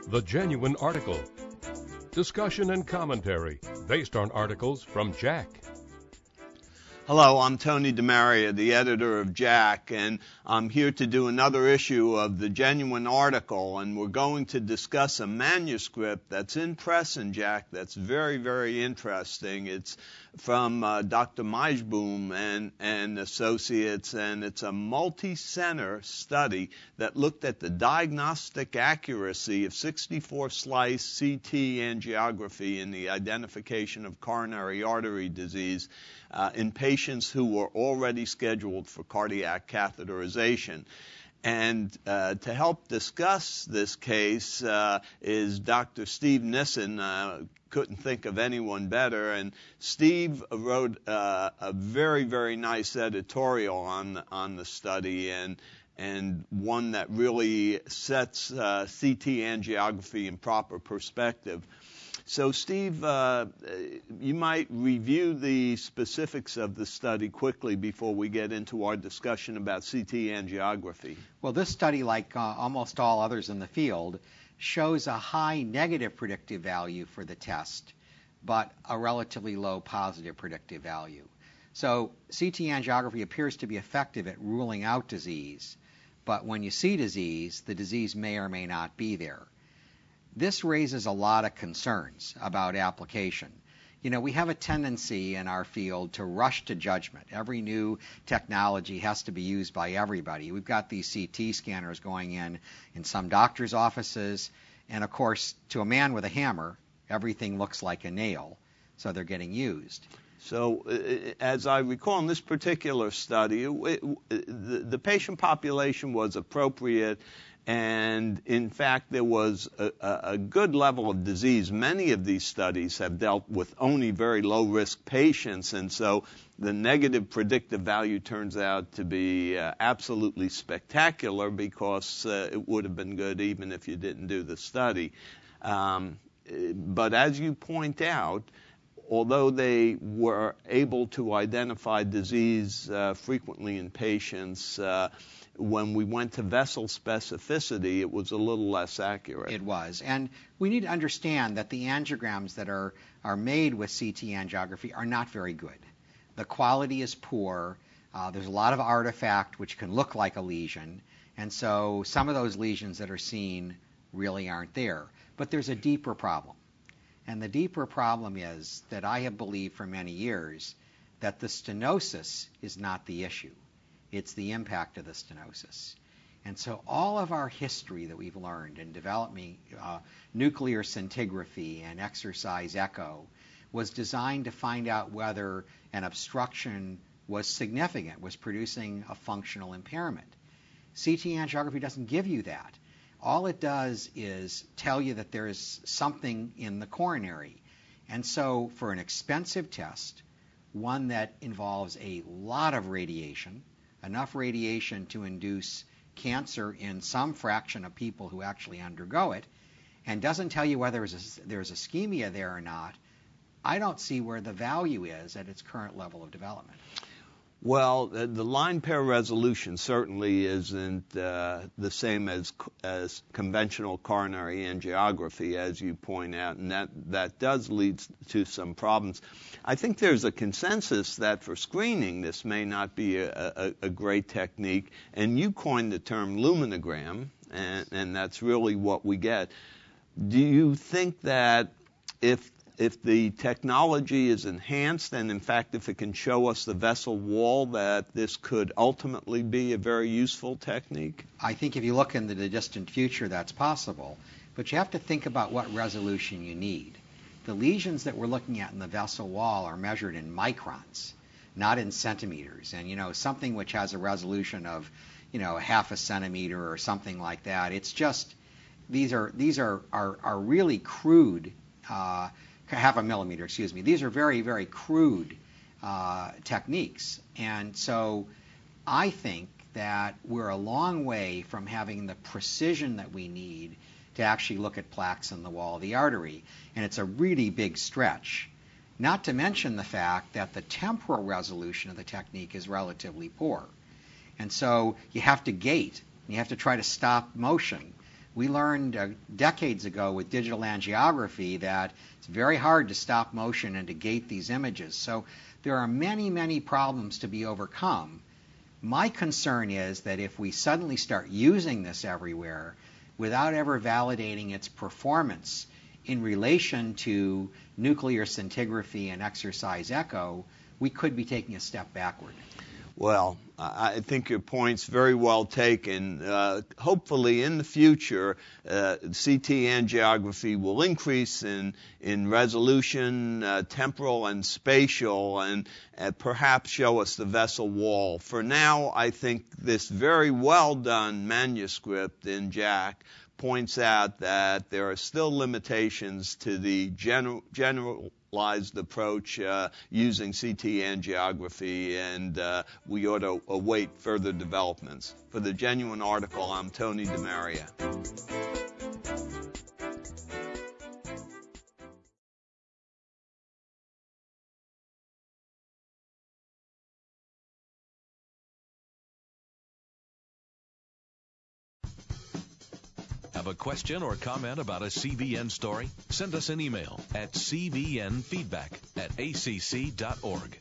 The Genuine Article. Discussion and commentary based on articles from JACC. Hello, I'm Tony DeMaria, the editor of JACC, and I'm here to do another issue of the Genuine Article, and we're going to discuss a manuscript that's in press in JACC that's very, very interesting. It's from Dr. Majboom and Associates, and it's a multi-center study that looked at the diagnostic accuracy of 64-slice CT angiography in the identification of coronary artery disease in patients who were already scheduled for cardiac catheterization. And to help discuss this case is Dr. Steve Nissen. Couldn't think of anyone better. And Steve wrote a very, very nice editorial on the study, and one that really sets CT angiography in proper perspective. So, Steve, you might review the specifics of the study quickly before we get into our discussion about CT angiography. Well, this study, like almost all others in the field, shows a high negative predictive value for the test, but a relatively low positive predictive value. So CT angiography appears to be effective at ruling out disease, but when you see disease, the disease may or may not be there. This raises a lot of concerns about application. You know, we have a tendency in our field to rush to judgment. Every new technology has to be used by everybody. We've got these CT scanners going in some doctors' offices, and of course, to a man with a hammer, everything looks like a nail, so they're getting used. So, as I recall in this particular study, the patient population was appropriate, and in fact, there was a good level of disease. Many of these studies have dealt with only very low-risk patients, and so the negative predictive value turns out to be absolutely spectacular, because it would have been good even if you didn't do the study. But as you point out, although they were able to identify disease frequently in patients, when we went to vessel specificity, it was a little less accurate. It was. And we need to understand that the angiograms that are made with CT angiography are not very good. The quality is poor. There's a lot of artifact which can look like a lesion. And so some of those lesions that are seen really aren't there. But there's a deeper problem. And the deeper problem is that I have believed for many years that the stenosis is not the issue. It's the impact of the stenosis. And so all of our history that we've learned in developing nuclear scintigraphy and exercise echo was designed to find out whether an obstruction was significant, was producing a functional impairment. CT angiography doesn't give you that. All it does is tell you that there is something in the coronary. And so for an expensive test, one that involves a lot of radiation, enough radiation to induce cancer in some fraction of people who actually undergo it, and doesn't tell you whether there's ischemia there or not, I don't see where the value is at its current level of development. Well, the line pair resolution certainly isn't the same as conventional coronary angiography, as you point out, and that does lead to some problems. I think there's a consensus that for screening this may not be a great technique, and you coined the term luminogram, and that's really what we get. Do you think that if the technology is enhanced, and in fact if it can show us the vessel wall, that this could ultimately be a very useful technique? I think if you look into the distant future, that's possible. But you have to think about what resolution you need. The lesions that we're looking at in the vessel wall are measured in microns, not in centimeters. And, something which has a resolution of, half a centimeter or something like that, it's just, these are really crude, half a millimeter, excuse me. These are very, very crude techniques. And so I think that we're a long way from having the precision that we need to actually look at plaques in the wall of the artery. And it's a really big stretch. Not to mention the fact that the temporal resolution of the technique is relatively poor. And so you have to gate and you have to try to stop motion. We learned decades ago with digital angiography that it's very hard to stop motion and to gate these images. So there are many, many problems to be overcome. My concern is that if we suddenly start using this everywhere without ever validating its performance in relation to nuclear scintigraphy and exercise echo, we could be taking a step backward. Well, I think your point's very well taken. Hopefully in the future, CT angiography will increase in resolution, temporal and spatial, and perhaps show us the vessel wall. For now, I think this very well done manuscript in JACC points out that there are still limitations to the generalized approach using CT angiography, and we ought to await further developments. For the Genuine Article, I'm Tony DeMaria. Have a question or comment about a CVN story? Send us an email at cvnfeedback@acc.org.